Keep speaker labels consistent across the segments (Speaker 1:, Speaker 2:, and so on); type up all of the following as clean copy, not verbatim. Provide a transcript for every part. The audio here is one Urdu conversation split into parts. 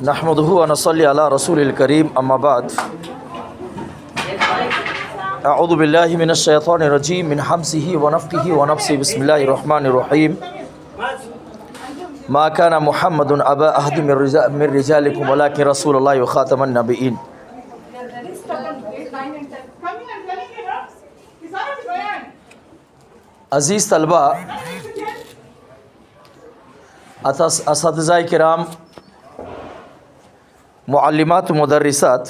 Speaker 1: نحمده ونصلي على رسول الكريم اما بعد اعوذ باللہ من الشیطان الرجیم من حمزه ونفخه ونفثه بسم اللہ الرحمن الرحیم ما كان محمد ابا احد من رجالكم ولكن رسول الله وخاتم النبیین۔ عزیز طلبہ، اساتذہ کرام، معلمات و مدرسات،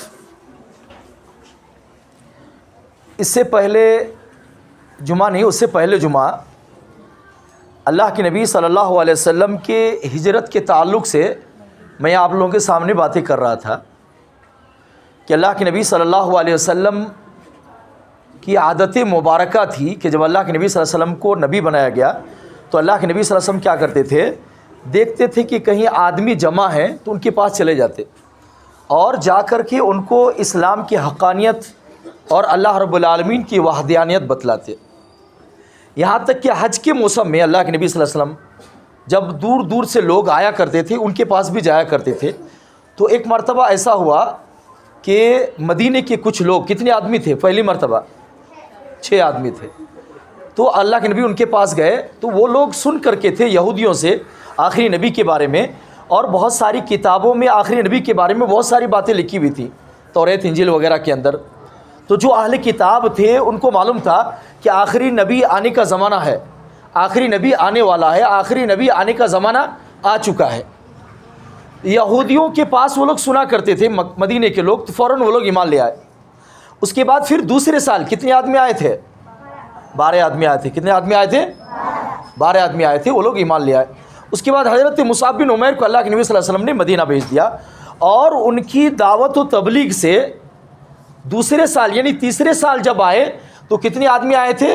Speaker 1: اس سے پہلے جمعہ نہیں، اس سے پہلے جمعہ اللہ کے نبی صلی اللہ علیہ وسلم کے ہجرت کے تعلق سے میں آپ لوگوں کے سامنے باتیں کر رہا تھا کہ اللہ کے نبی صلی اللہ علیہ وسلم کی عادت مبارکہ تھی کہ جب اللہ کے نبی صلی اللہ علیہ وسلم کو نبی بنایا گیا تو اللہ کے نبی صلی اللہ علیہ وسلم کیا کرتے تھے، دیکھتے تھے کہ کہیں آدمی جمع ہیں تو ان کے پاس چلے جاتے اور جا کر کے ان کو اسلام کی حقانیت اور اللہ رب العالمین کی وحدانیت بتلاتے۔ یہاں تک کہ حج کے موسم میں اللہ کے نبی صلی اللہ علیہ وسلم جب دور دور سے لوگ آیا کرتے تھے، ان کے پاس بھی جایا کرتے تھے، تو ایک مرتبہ ایسا ہوا کہ مدینے کے کچھ لوگ، کتنے آدمی تھے پہلی مرتبہ؟ 6 آدمی تھے۔ تو اللہ کے نبی ان کے پاس گئے تو وہ لوگ سن کر کے تھے یہودیوں سے آخری نبی کے بارے میں، اور بہت ساری کتابوں میں آخری نبی کے بارے میں بہت ساری باتیں لکھی ہوئی تھی، توریت انجیل وغیرہ کے اندر۔ تو جو اہل کتاب تھے ان کو معلوم تھا کہ آخری نبی آنے کا زمانہ ہے، آخری نبی آنے والا ہے، آخری نبی آنے کا زمانہ آ چکا ہے۔ یہودیوں کے پاس وہ لوگ سنا کرتے تھے مدینے کے لوگ، تو فوراً وہ لوگ ایمان لے آئے۔ اس کے بعد پھر دوسرے سال کتنے آدمی آئے تھے؟ 12 آدمی آئے تھے۔ کتنے آدمی آئے تھے؟ 12 آدمی آئے تھے، وہ لوگ ایمان لے آئے۔ اس کے بعد حضرت مصعب بن عمیر کو اللہ کے نبی صلی اللہ علیہ وسلم نے مدینہ بھیج دیا، اور ان کی دعوت و تبلیغ سے دوسرے سال یعنی تیسرے سال جب آئے تو کتنے آدمی آئے تھے؟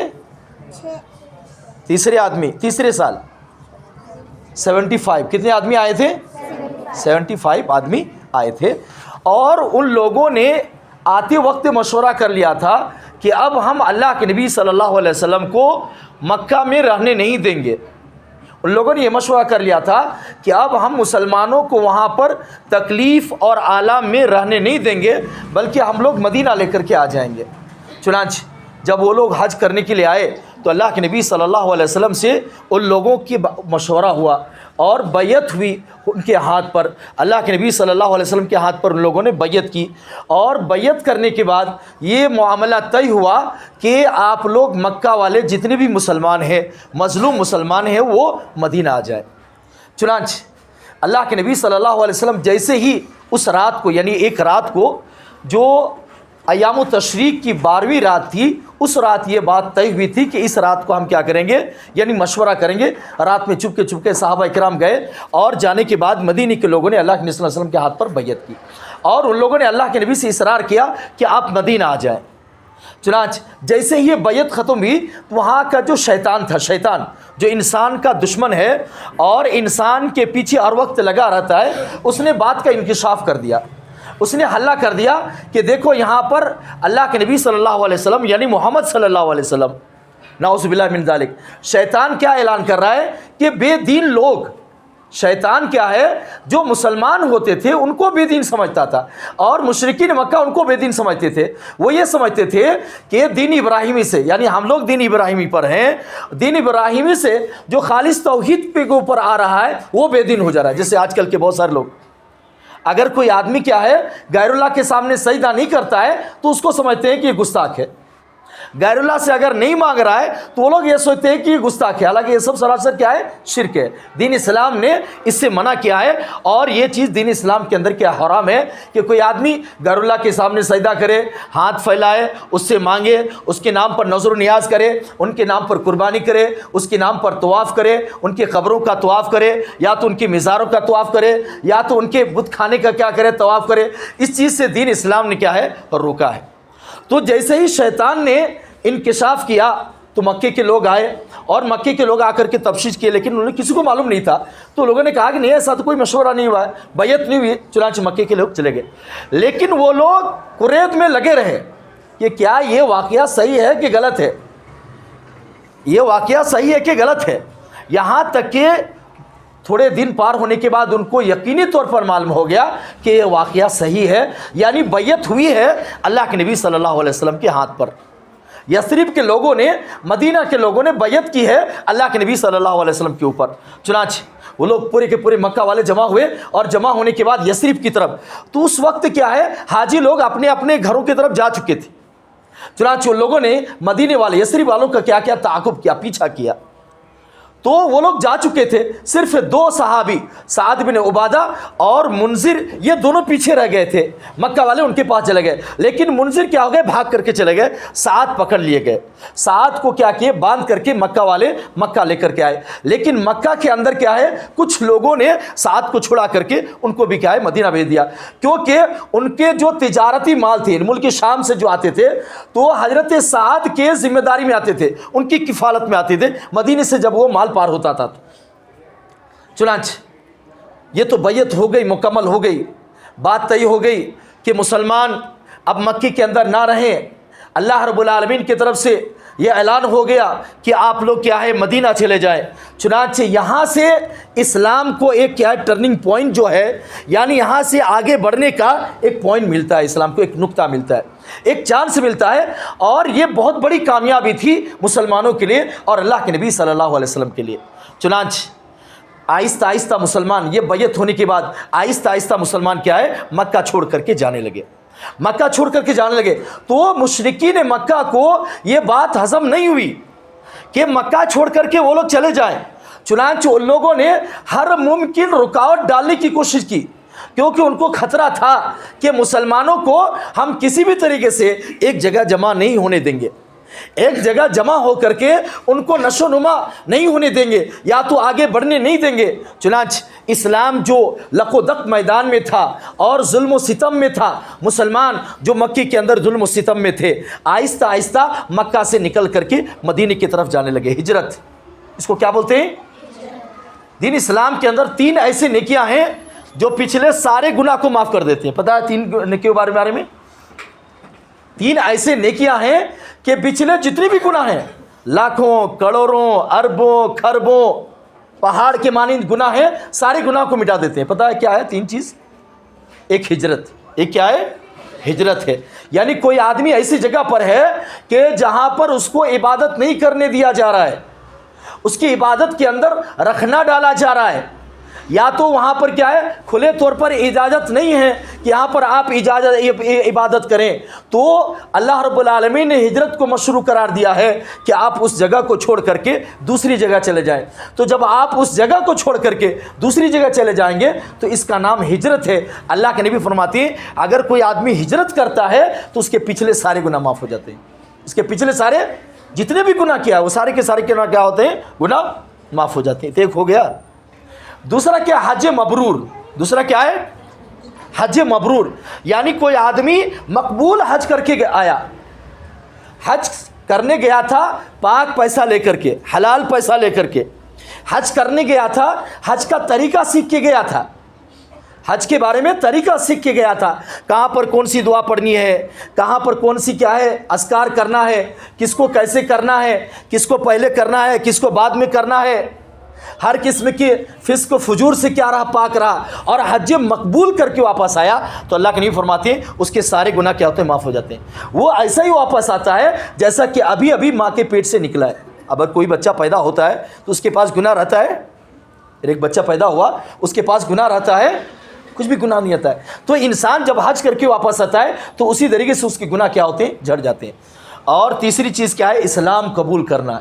Speaker 1: تیسرے سال 75۔ کتنے آدمی آئے تھے؟ 75 آدمی آئے تھے۔ اور ان لوگوں نے آتے وقت مشورہ کر لیا تھا کہ اب ہم اللہ کے نبی صلی اللہ علیہ وسلم کو مکہ میں رہنے نہیں دیں گے۔ ان لوگوں نے یہ مشورہ کر لیا تھا کہ اب ہم مسلمانوں کو وہاں پر تکلیف اور آلام میں رہنے نہیں دیں گے، بلکہ ہم لوگ مدینہ لے کر کے آ جائیں گے۔ چنانچہ جب وہ لوگ حج کرنے کے لیے آئے تو اللہ کے نبی صلی اللہ علیہ وسلم سے ان لوگوں کی مشورہ ہوا اور بیعت ہوئی ان کے ہاتھ پر۔ اللہ کے نبی صلی اللہ علیہ وسلم کے ہاتھ پر ان لوگوں نے بیعت کی، اور بیعت کرنے کے بعد یہ معاملہ طے ہوا کہ آپ لوگ مکہ والے جتنے بھی مسلمان ہیں، مظلوم مسلمان ہیں، وہ مدینہ آ جائیں۔ چنانچہ اللہ کے نبی صلی اللہ علیہ وسلم جیسے ہی اس رات کو، یعنی ایک رات کو جو ایام التشریق کی 12ویں رات تھی، اس رات یہ بات طے ہوئی تھی کہ اس رات کو ہم کیا کریں گے، یعنی مشورہ کریں گے۔ رات میں چپ کے صحابہ کرام گئے، اور جانے کے بعد مدینے کے لوگوں نے اللہ کے نبی صلی اللہ علیہ وسلم کے ہاتھ پر بیعت کی، اور ان لوگوں نے اللہ کے نبی سے اصرار کیا کہ آپ مدینہ آ جائیں۔ چنانچہ جیسے ہی یہ بیعت ختم ہوئی، وہاں کا جو شیطان تھا، شیطان جو انسان کا دشمن ہے اور انسان کے پیچھے ہر وقت لگا رہتا ہے، اس نے بات کا انکشاف کر دیا۔ اس نے حلہ کر دیا کہ دیکھو یہاں پر اللہ کے نبی صلی اللہ علیہ وسلم یعنی محمد صلی اللہ علیہ وسلم، نعوذ باللہ من ذالک، شیطان کیا اعلان کر رہا ہے کہ بے دین لوگ، شیطان کیا ہے، جو مسلمان ہوتے تھے ان کو بے دین سمجھتا تھا، اور مشرکین مکہ ان کو بے دین سمجھتے تھے۔ وہ یہ سمجھتے تھے کہ دین ابراہیمی سے، یعنی ہم لوگ دین ابراہیمی پر ہیں، دین ابراہیمی سے جو خالص توحید کے اوپر آ رہا ہے وہ بے دین ہو جا رہا ہے۔ جیسے آج کل کے بہت سارے لوگ، اگر کوئی آدمی کیا ہے، غیر اللہ کے سامنے سجدہ نہیں کرتا ہے تو اس کو سمجھتے ہیں کہ یہ گستاخ ہے۔ غیر اللہ سے اگر نہیں مانگ رہا ہے تو وہ لوگ یہ سوچتے ہیں کہ یہ گستاخ ہے، حالانکہ یہ سب سراسر کیا ہے، شرک ہے۔ دین اسلام نے اس سے منع کیا ہے، اور یہ چیز دین اسلام کے اندر کیا حرام ہے کہ کوئی آدمی غیر اللہ کے سامنے سجدہ کرے، ہاتھ پھیلائے، اس سے مانگے، اس کے نام پر نظر و نیاز کرے، ان کے نام پر قربانی کرے، اس کے نام پر طواف کرے، ان کے قبروں کا طواف کرے، یا تو ان کی مزاروں کا طواف کرے، یا تو ان کے بت خانے کا کیا کرے، طواف کرے۔ اس چیز سے دین اسلام نے کیا ہے، روکا ہے۔ تو جیسے ہی شیطان نے انکشاف کیا تو مکے کے لوگ آئے، اور مکے کے لوگ آ کر کے تفتیش کیے، لیکن انہیں کسی کو معلوم نہیں تھا۔ تو لوگوں نے کہا کہ نہیں، ایسا تو کوئی مشورہ نہیں ہوا ہے، بیعت نہیں ہوئی۔ چنانچہ مکے کے لوگ چلے گئے، لیکن وہ لوگ قریت میں لگے رہے کہ کیا یہ واقعہ صحیح ہے کہ غلط ہے، یہ واقعہ صحیح ہے کہ غلط ہے۔ یہاں تک کہ تھوڑے دن پار ہونے کے بعد ان کو یقینی طور پر معلوم ہو گیا کہ یہ واقعہ صحیح ہے، یعنی بیعت ہوئی ہے اللہ کے نبی صلی اللہ علیہ وسلم کے ہاتھ پر۔ یثرب کے لوگوں نے، مدینہ کے لوگوں نے بیعت کی ہے اللہ کے نبی صلی اللہ علیہ وسلم کے اوپر۔ چنانچہ وہ لوگ پورے کے پورے مکہ والے جمع ہوئے، اور جمع ہونے کے بعد یثرب کی طرف، تو اس وقت کیا ہے، حاجی لوگ اپنے اپنے گھروں کی طرف جا چکے تھے۔ چنانچہ ان لوگوں نے مدینے والے یثرب والوں کا کیا کیا، تعاقب کیا، پیچھا کیا۔ تو وہ لوگ جا چکے تھے، صرف 2 صحابی سعد بن عبادہ اور منذر، یہ دونوں پیچھے رہ گئے تھے۔ مکہ والے ان کے پاس چلے گئے، لیکن منذر کیا ہو گئے، بھاگ کر کے چلے گئے، سعد پکڑ لیے گئے۔ سعد کو کیا کیے، باندھ کر کے مکہ والے مکہ لے کر کے آئے، لیکن مکہ کے اندر کیا ہے، کچھ لوگوں نے سعد کو چھڑا کر کے ان کو بھی کیا ہے، مدینہ بھیج دیا، کیونکہ ان کے جو تجارتی مال تھے ملک شام سے جو آتے تھے، تو حضرت سعد کے ذمہ داری میں آتے تھے، ان کی کفالت میں آتے تھے، مدینے سے جب وہ مال پار ہوتا تھا۔ چنانچہ یہ تو بیعت ہو گئی، مکمل ہو گئی، بات طے ہو گئی کہ مسلمان اب مکے کے اندر نہ رہیں۔ اللہ رب العالمین کی طرف سے یہ اعلان ہو گیا کہ آپ لوگ کیا ہے، مدینہ چلے جائیں۔ چنانچہ یہاں سے اسلام کو ایک کیا ہے، ٹرننگ پوائنٹ جو ہے، یعنی یہاں سے آگے بڑھنے کا ایک پوائنٹ ملتا ہے، اسلام کو ایک نقطہ ملتا ہے، ایک چانس ملتا ہے، اور یہ بہت بڑی کامیابی تھی مسلمانوں کے لیے اور اللہ کے نبی صلی اللہ علیہ وسلم کے لیے۔ چنانچہ آہستہ آہستہ مسلمان، یہ بیعت ہونے کے بعد آہستہ آہستہ مسلمان کیا ہے، مکہ چھوڑ کر کے جانے لگے، مکہ چھوڑ کر کے جانے لگے۔ تو مشرکین مکہ کو یہ بات ہضم نہیں ہوئی کہ مکہ چھوڑ کر کے وہ لوگ چلے جائیں۔ چنانچہ ان لوگوں نے ہر ممکن رکاوٹ ڈالنے کی کوشش کی، کیونکہ ان کو خطرہ تھا کہ مسلمانوں کو ہم کسی بھی طریقے سے ایک جگہ جمع نہیں ہونے دیں گے، ایک جگہ جمع ہو کر کے ان کو نشو نما نہیں ہونے دیں گے، یا تو آگے بڑھنے نہیں دیں گے۔ چنانچہ اسلام جو لق و دق میدان میں تھا اور ظلم و ستم میں تھا، مسلمان جو مکے کے اندر ظلم و ستم میں تھے، آہستہ آہستہ مکہ سے نکل کر کے مدینے کی طرف جانے لگے۔ ہجرت، اس کو کیا بولتے ہیں؟ دین اسلام کے اندر 3 ایسے نیکیاں ہیں جو پچھلے سارے گناہ کو معاف کر دیتے ہیں۔ پتہ ہے 3 نیکیوں کے بارے میں؟ 3 ایسے نیکیاں ہیں کہ پچھلے جتنے بھی گناہ ہیں، لاکھوں کروڑوں اربوں خربوں پہاڑ کے مانند گناہ ہیں، سارے گناہ کو مٹا دیتے ہیں۔ پتہ ہے کیا ہے 3 چیز؟ ایک ہجرت، ایک کیا ہے؟ ہجرت ہے۔ یعنی کوئی آدمی ایسی جگہ پر ہے کہ جہاں پر اس کو عبادت نہیں کرنے دیا جا رہا ہے، اس کی عبادت کے اندر رکھنا ڈالا جا رہا ہے، یا تو وہاں پر کیا ہے، کھلے طور پر اجازت نہیں ہے کہ یہاں پر آپ عبادت کریں، تو اللہ رب العالمین نے ہجرت کو مشروع قرار دیا ہے کہ آپ اس جگہ کو چھوڑ کر کے دوسری جگہ چلے جائیں۔ تو جب آپ اس جگہ کو چھوڑ کر کے دوسری جگہ چلے جائیں گے تو اس کا نام ہجرت ہے۔ اللہ کے نبی فرماتے ہیں اگر کوئی آدمی ہجرت کرتا ہے تو اس کے پچھلے سارے گناہ معاف ہو جاتے ہیں، اس کے پچھلے سارے جتنے بھی گناہ کیا وہ سارے کے سارے گناہ کیا ہوتے ہیں، گناہ معاف ہو جاتے ہیں۔ تو ایک ہو گیا۔ دوسرا کیا؟ حج مبرور۔ دوسرا کیا ہے؟ حج مبرور، یعنی کوئی آدمی مقبول حج کر کے آیا، حج کرنے گیا تھا پاک پیسہ لے کر کے، حلال پیسہ لے کر کے حج کرنے گیا تھا، حج کا طریقہ سیکھ کے گیا تھا، حج کے بارے میں طریقہ سیکھ کے گیا تھا، کہاں پر کون سی دعا پڑھنی ہے، کہاں پر کون سی کیا ہے اذکار کرنا ہے، کس کو کیسے کرنا ہے، کس کو پہلے کرنا ہے، کس کو بعد میں کرنا ہے، ہر قسم کی فسق و فجور سے کیا رہا، پاک رہا، اور حج مقبول کر کے واپس آیا تو اللہ کے نبی فرماتے ہیں اس کے سارے گناہ کیا ہوتے ہیں، معاف ہو جاتے ہیں۔ وہ ایسا ہی واپس آتا ہے جیسا کہ ابھی ابھی ماں کے پیٹ سے نکلا ہے۔ اگر کوئی بچہ پیدا ہوتا ہے تو اس کے پاس گناہ رہتا ہے، ایک بچہ پیدا ہوا اس کے پاس گناہ رہتا ہے، کچھ بھی گناہ نہیں آتا ہے۔ تو انسان جب حج کر کے واپس آتا ہے تو اسی طریقے سے اس کے گناہ کیا ہوتے ہیں، جھڑ جاتے ہیں۔ اور تیسری چیز کیا ہے؟ اسلام قبول کرنا۔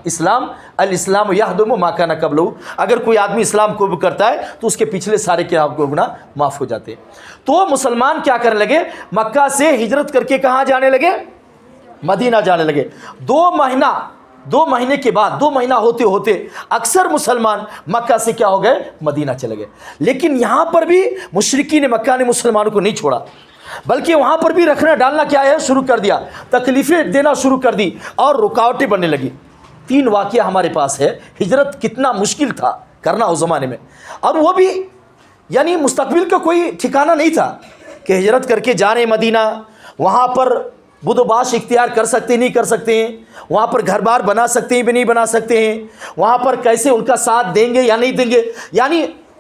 Speaker 1: الاسلام یہدم ما کان قبلہ، اگر کوئی آدمی اسلام قبول کرتا ہے تو اس کے پچھلے سارے کیا گناہ معاف ہو جاتے ہیں۔ تو مسلمان کیا کرنے لگے، مکہ سے ہجرت کر کے کہاں جانے لگے، مدینہ جانے لگے۔ 2 مہینے کے بعد، 2 مہینہ ہوتے ہوتے اکثر مسلمان مکہ سے کیا ہو گئے، مدینہ چلے گئے۔ لیکن یہاں پر بھی مشرکین مکہ نے مسلمانوں کو نہیں چھوڑا، بلکہ وہاں پر بھی رکھنا ڈالنا کیا ہے، شروع کر دیا، تکلیفیں دینا شروع کر دی اور رکاوٹیں بننے لگی۔ 3 واقعہ ہمارے پاس ہے، ہجرت کتنا مشکل تھا کرنا اس زمانے میں، اور وہ بھی یعنی مستقبل کا کوئی ٹھکانہ نہیں تھا کہ ہجرت کر کے جانے مدینہ، وہاں پر بدھ و باش اختیار کر سکتے نہیں کر سکتے ہیں، وہاں پر گھر بار بنا سکتے ہیں بھی نہیں بنا سکتے ہیں، وہاں پر کیسے ان کا ساتھ دیں گے یا نہیں دیں گے، یعنی